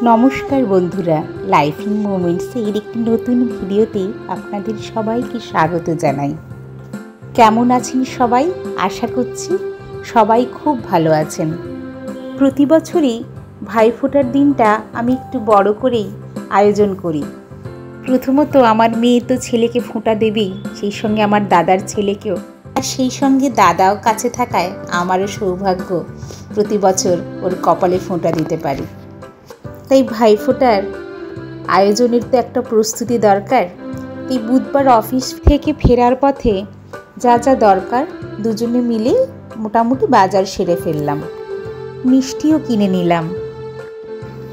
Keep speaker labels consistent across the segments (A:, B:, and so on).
A: নমস্কার বন্ধুরা, life in মোমেন্টসের একটি নতুন ভিডিওতে আপনাদের সবাইকে স্বাগত জানাই। কেমন আছেন সবাই? আশা করছি সবাই খুব ভালো আছেন। প্রতি বছরই ভাইফোঁটার দিনটা আমি একটু বড় করেই আয়োজন করি। প্রথমত আমার মেয়ে তো ছেলেকে ফোঁটা দেবেই, সেই সঙ্গে আমার দাদার ছেলেকেও, আর সেই সঙ্গে দাদাও কাছে থাকায় আমারও সৌভাগ্য প্রতি বছর ওর কপালে ফোঁটা দিতে পারি। তাই ভাইফোঁটার আয়োজনের তো একটা প্রস্তুতি দরকার। এই বুধবার অফিস থেকে ফেরার পথে যা যা দরকার দুজনে মিলে মোটামুটি বাজার সেরে ফেললাম। মিষ্টিও কিনে নিলাম,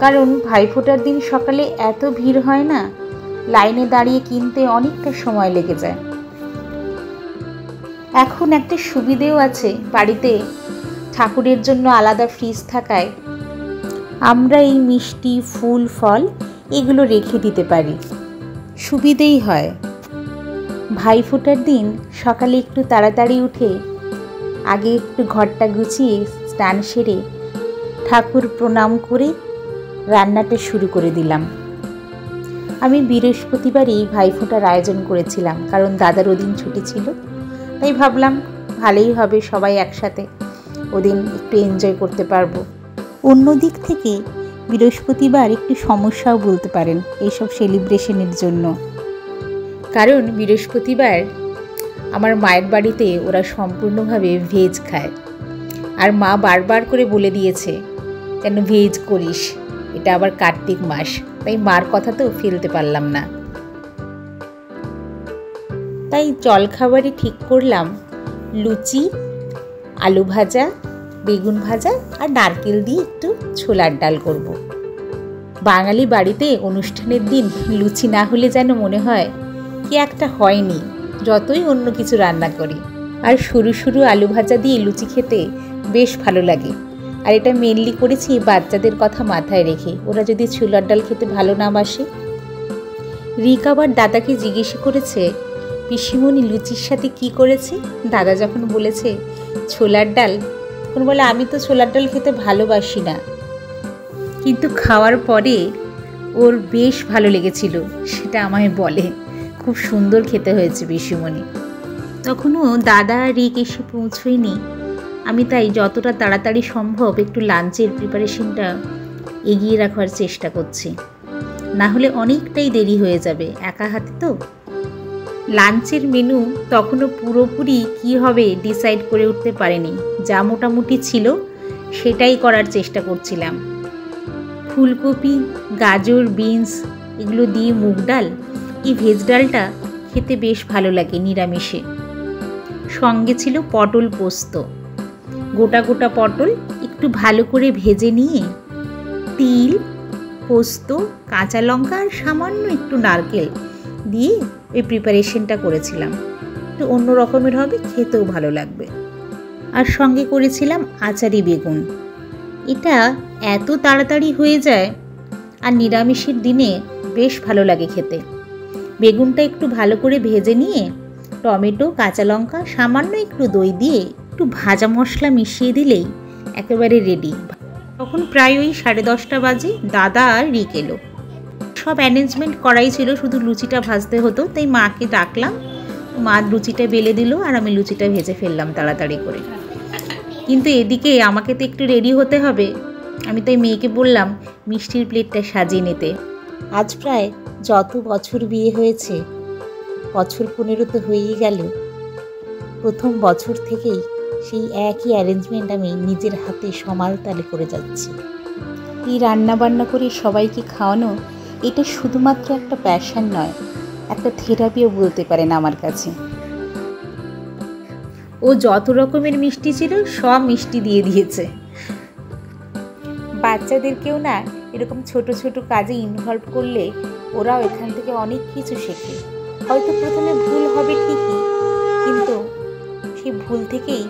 A: কারণ ভাইফোঁটার দিন সকালে এত ভিড় হয় না, লাইনে দাঁড়িয়ে কিনতে অনেকটা সময় লেগে যায়। এখন একটা সুবিধেও আছে, বাড়িতে ঠাকুরের জন্য আলাদা ফ্রিজ থাকায় আমরা এই মিষ্টি, ফুল, ফল এগুলো রেখে দিতে পারি, সুবিধেই হয়। ভাইফোঁটার দিন সকালে একটু তাড়াতাড়ি উঠে আগে একটু ঘরটা গুছিয়ে স্নান সেরে ঠাকুর প্রণাম করে রান্নাটা শুরু করে দিলাম। আমি বৃহস্পতিবারই ভাইফোঁটার আয়োজন করেছিলাম, কারণ দাদার ওদিন ছুটি ছিল। তাই ভাবলাম ভালোই হবে, সবাই একসাথে ওদিন একটু এনজয় করতে পারবো। অন্য দিক থেকে বৃহস্পতিবার একটু সমস্যাও বলতে পারেন এইসব সেলিব্রেশনের জন্য, কারণ বৃহস্পতিবার আমার মায়ের বাড়িতে ওরা সম্পূর্ণভাবে ভেজ খায়, আর মা বারবার করে বলে দিয়েছে কেন ভেজ করিস, এটা আবার কার্তিক মাস। তাই মার কথা তো ফেলতে পারলাম না। তাই জলখাবারে ঠিক করলাম লুচি, আলু ভাজা, বেগুন ভাজা আর নারকেল দিয়ে একটু ছোলার ডাল করব। বাঙালি বাড়িতে অনুষ্ঠানের দিন লুচি না হলে যেন মনে হয় কি একটা হয়নি, যতই অন্য কিছু রান্না করি। আর সরু সরু আলু ভাজা দিয়ে লুচি খেতে বেশ ভালো লাগে। আর এটা মেনলি করেছি বাচ্চাদের কথা মাথায় রেখে, ওরা যদি ছোলার ডাল খেতে ভালো না বাসে। রিক আবার দাদাকে জিজ্ঞেস করেছে, পিসিমণি লুচির সাথে কি করেছে? দাদা যখন বলেছে ছোলার ডাল, তখন বলে আমি তো ছোলার ডাল খেতে ভালোবাসি না, কিন্তু খাওয়ার পরে ওর বেশ ভালো লেগেছিল, সেটা আমায় বলে। খুব সুন্দর খেতে হয়েছে পিসিমণি। তখনও দাদা আর রিক এসে পৌঁছয়নি। আমি তাই যতটা তাড়াতাড়ি সম্ভব একটু লাঞ্চের প্রিপারেশনটা এগিয়ে রাখার চেষ্টা করছি, না হলে অনেকটাই দেরি হয়ে যাবে, একা হাতে তো। লাঞ্চের মেনু তখনও পুরোপুরি কি হবে ডিসাইড করে উঠতে পারিনি, যা মোটামুটি ছিল সেটাই করার চেষ্টা করছিলাম। ফুলকপি, গাজর, বিনস এগুলো দিয়ে মুগ ডাল, এই ভেজ ডালটা খেতে বেশ ভালো লাগে নিরামিষে। সঙ্গে ছিল পটল পোস্ত, গোটা গোটা পটল একটু ভালো করে ভেজে নিয়ে তিল, পোস্ত, কাঁচা লঙ্কা আর সামান্য একটু নারকেল দিয়ে এই প্রিপারেশনটা করেছিলাম। একটু অন্য রকমের হবে, খেতেও ভালো লাগবে। আর সঙ্গে করেছিলাম আচারি বেগুন। এটা এত তাড়াতাড়ি হয়ে যায় আর নিরামিষের দিনে বেশ ভালো লাগে খেতে। বেগুনটা একটু ভালো করে ভেজে নিয়ে টমেটো, কাঁচা লঙ্কা, সামান্য একটু দই দিয়ে একটু ভাজা মশলা মিশিয়ে দিলেই একেবারে রেডি। তখন প্রায় ওই 10:30 বাজে দাদা আর রিক এলো। সব অ্যারেঞ্জমেন্ট করাই ছিল, শুধু লুচিটা ভাজতে হতো। তাই মাকে ডাকলাম, মা লুচিটা বেলে দিল আর আমি লুচিটা ভেজে ফেললাম তাড়াতাড়ি করে। কিন্তু এদিকে আমাকে তো একটু রেডি হতে হবে। আমি তাই মেয়েকে বললাম মিষ্টির প্লেটটা সাজিয়ে নিতে। আজ প্রায় যত বছর বিয়ে হয়েছে, বছর 15 তো হয়েই গেল, প্রথম বছর থেকেই সেই একই অ্যারেঞ্জমেন্ট আমি নিজের হাতে সমালতালে করে যাচ্ছি। এই রান্নাবান্না করে সবাইকে খাওয়ানো, এটা শুধুমাত্র একটা প্যাশন নয়, একটা থেরাপিও বলতে পারেন আমার কাছে। ও যত রকমের মিষ্টি ছিল সব মিষ্টি দিয়ে দিয়েছে। বাচ্চাদেরকেও না এরকম ছোট ছোট কাজে ইনভলভ করলে ওরাও এখান থেকে অনেক কিছু শেখে। হয়তো প্রথমে ভুল হবে ঠিকই, কিন্তু সেই ভুল থেকেই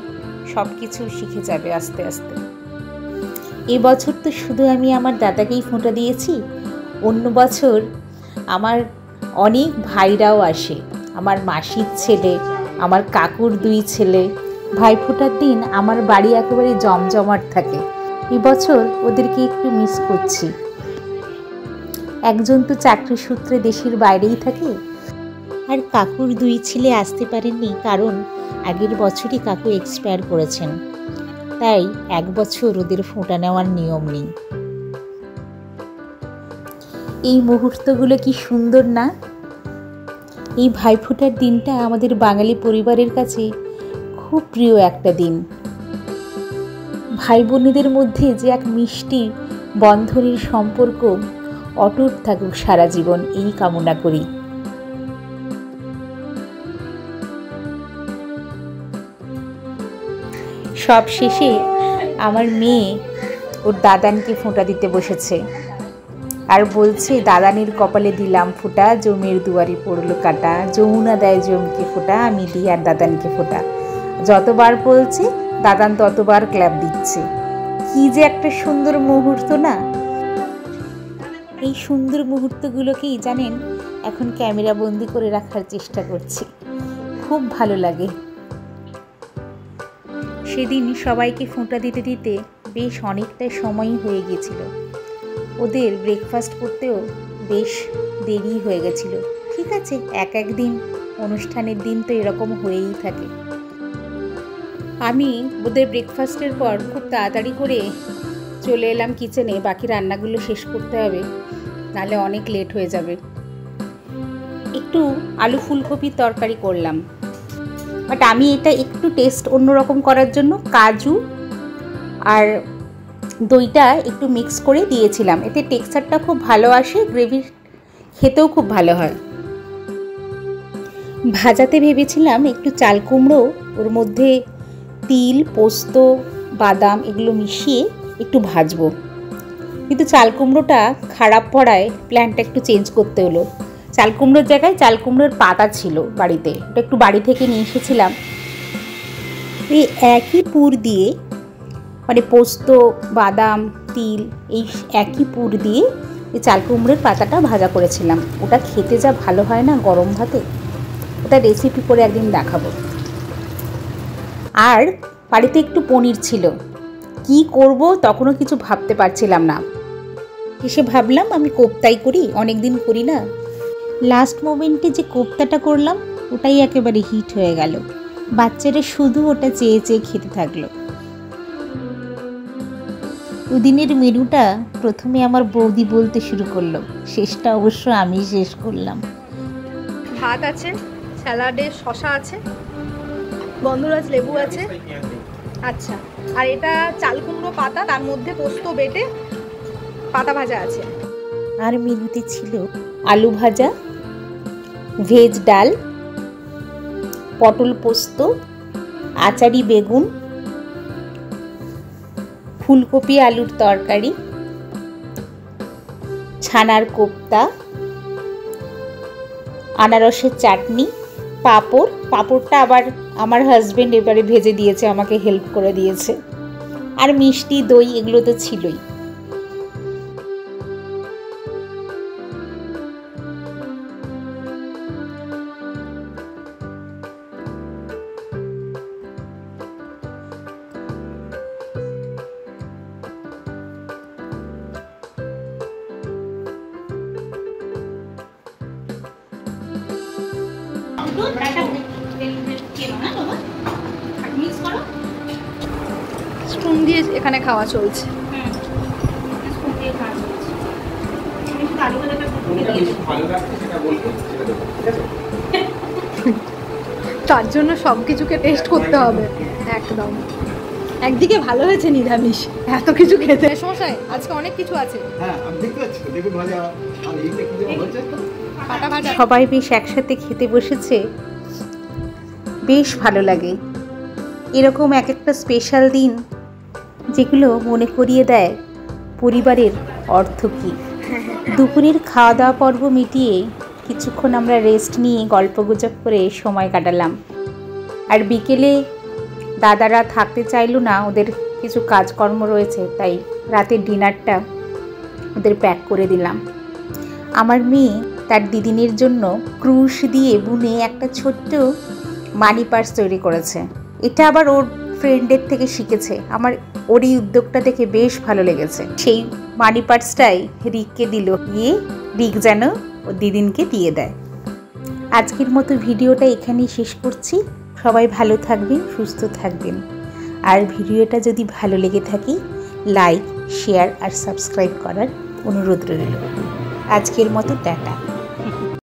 A: সব কিছু শিখে যাবে আস্তে আস্তে। এবছর তো শুধু আমি আমার দাদাকেই ফোঁটা দিয়েছি, অন্য বছর আমার অনেক ভাইরাও আসে, আমার মাসির ছেলে, আমার কাকুর 2 ছেলে। ভাইফোঁটার দিন আমার বাড়ি একেবারে জমজমাট থাকে। এবছর ওদেরকে একটু মিস করছি। একজন তো চাকরি সূত্রে দেশের বাইরেই থাকে, আর কাকুর 2 ছেলে আসতে পারেননি, কারণ আগের বছরই কাকু এক্সপায়ার করেছেন, তাই 1 বছর ওদের ফোঁটা নেওয়ার নিয়ম নেই। এই মুহূর্তগুলো কি সুন্দর না? এই ভাইফোঁটার দিনটা আমাদের বাঙালি পরিবারের কাছে খুব প্রিয় একটা দিন। ভাই বোনেদের মধ্যে যে এক মিষ্টি বন্ধনের সম্পর্ক অটুট থাকুক সারা জীবন, এই কামনা করি। সব শেষে আমার মেয়ে ওর দাদানকে ফোঁটা দিতে বসেছে, আর বলছে দাদানির কপালে দিলাম ফোঁটা, জমের দুয়ারে পড়লো কাটা, যমুনা দেয় জমকে ফোঁটা, আমি দিই আর দাদানকে ফোঁটা। যতবার বলছে দাদান ততবার ক্ল্যাপ দিচ্ছে। কি যে একটা সুন্দর মুহূর্ত না? এই সুন্দর মুহূর্তগুলোকেই জানেন এখন ক্যামেরা বন্দি করে রাখার চেষ্টা করছি, খুব ভালো লাগে। সেদিন সবাইকে ফোঁটা দিতে দিতে বেশ অনেকটা সময়ই হয়ে গিয়েছিল, ওদের ব্রেকফাস্ট করতেও বেশ দেরি হয়ে গেছিল। ঠিক আছে, এক দিন অনুষ্ঠানের দিন তো এরকম হয়েই থাকে। আমি ওদের ব্রেকফাস্টের পর খুব তাড়াতাড়ি করে চলে এলাম কিচেনে, বাকি রান্নাগুলো শেষ করতে হবে, নাহলে অনেক লেট হয়ে যাবে। একটু আলু ফুলকপির তরকারি করলাম, বাট আমি এটা একটু টেস্ট অন্যরকম করার জন্য কাজু আর দইটা একটু মিক্স করে দিয়েছিলাম, এতে টেক্সচারটা খুব ভালো আসে, গ্রেভি খেতেও খুব ভালো হয়। ভাজাতে ভেবেছিলাম একটু চাল কুমড়ো, ওর মধ্যে তিল, পোস্ত, বাদাম এগুলো মিশিয়ে একটু ভাজবো, কিন্তু চাল কুমড়োটা খারাপ পড়ায় প্ল্যানটা একটু চেঞ্জ করতে হলো। চাল কুমড়োর জায়গায় চাল কুমড়োর পাতা ছিল বাড়িতে, ওটা একটু বাড়ি থেকে নিয়ে এসেছিলাম। এই একই পুর দিয়ে, মানে পোস্ত, বাদাম, তিল এই একই পুর দিয়ে এই চাল কুমড়োর পাতাটা ভাজা করেছিলাম। ওটা খেতে যা ভালো হয় না গরম ভাতে, ওটা রেসিপি করে একদিন দেখাবো। আর বাড়িতে একটু পনির ছিল, কি করব তখনও কিছু ভাবতে পারছিলাম না, এসে ভাবলাম আমি কোপ্তাই করি, অনেক দিন করি না। লাস্ট মোমেন্টে যে কোপ্তাটা করলাম ওটাই একেবারে হিট হয়ে গেল, বাচ্চারা শুধু ওটা চেয়ে চেয়ে খেতে থাকলো। ওদিনের মেনুটা প্রথমে আমার বৌদি বলতে শুরু করলো, শেষটা অবশ্য আমি শেষ করলাম।
B: ভাত আছে, স্যালাডে শসা আছে, গন্ধরাজ লেবু আছে, আচ্ছা, আর এটা চাল কুমড়ো পাতা, তার মধ্যে পোস্ত বেটে পাতা ভাজা আছে।
A: আর মেনুতে ছিল আলু ভাজা, ভেজ ডাল, পটল পোস্ত, আচারি বেগুন, ফুলকপি আলুর তরকারি, ছানার কোপ্তা, আনারসের চাটনি, পাঁপড়। পাঁপড়টা আবার আমার হাজবেন্ড এবারে ভেজে দিয়েছে, আমাকে হেল্প করে দিয়েছে, আর মিষ্টি, দই এগুলো তো ছিলই।
B: স্পুন দিয়ে এখানে খাওয়া চলছে। তার জন্য সব কিছুকে টেস্ট করতে হবে একদম। একদিকে ভালো হয়েছে নিরামিষ, এত কিছু খেতে সমস্যায় আজকে অনেক কিছু আছে।
A: সবাই বেশ একসাথে খেতে বসেছে, বেশ ভালো লাগে। এরকম এক একটা স্পেশাল দিন যেগুলো মনে করিয়ে দেয় পরিবারের অর্থ কী। দুপুরের খাওয়া দাওয়া পর্ব মিটিয়ে কিছুক্ষণ আমরা রেস্ট নিয়ে গল্পগুজব করে সময় কাটালাম। আর বিকেলে দাদারা থাকতে চাইল না, ওদের কিছু কাজকর্ম রয়েছে, তাই রাতের ডিনারটা ওদের প্যাক করে দিলাম। আমার মেয়ে তার দিদিনের জন্য ক্রুশ দিয়ে বুনে একটা ছোট্ট মানি পার্স তৈরি করেছে, এটা আবার ওর ফ্রেন্ডের থেকে শিখেছে। আমার ওর এই উদ্যোগটা দেখে বেশ ভালো লেগেছে। সেই মানি পার্সটাই রিককে দিল, গিয়ে রিক যেন ও দিদিনকে দিয়ে দেয়। আজকের মতো ভিডিওটা এখানেই শেষ করছি। সবাই ভালো থাকবেন, সুস্থ থাকবেন। আর ভিডিওটা যদি ভালো লেগে থাকে লাইক, শেয়ার আর সাবস্ক্রাইব করার অনুরোধ রইল। আজকের মতো টাটা।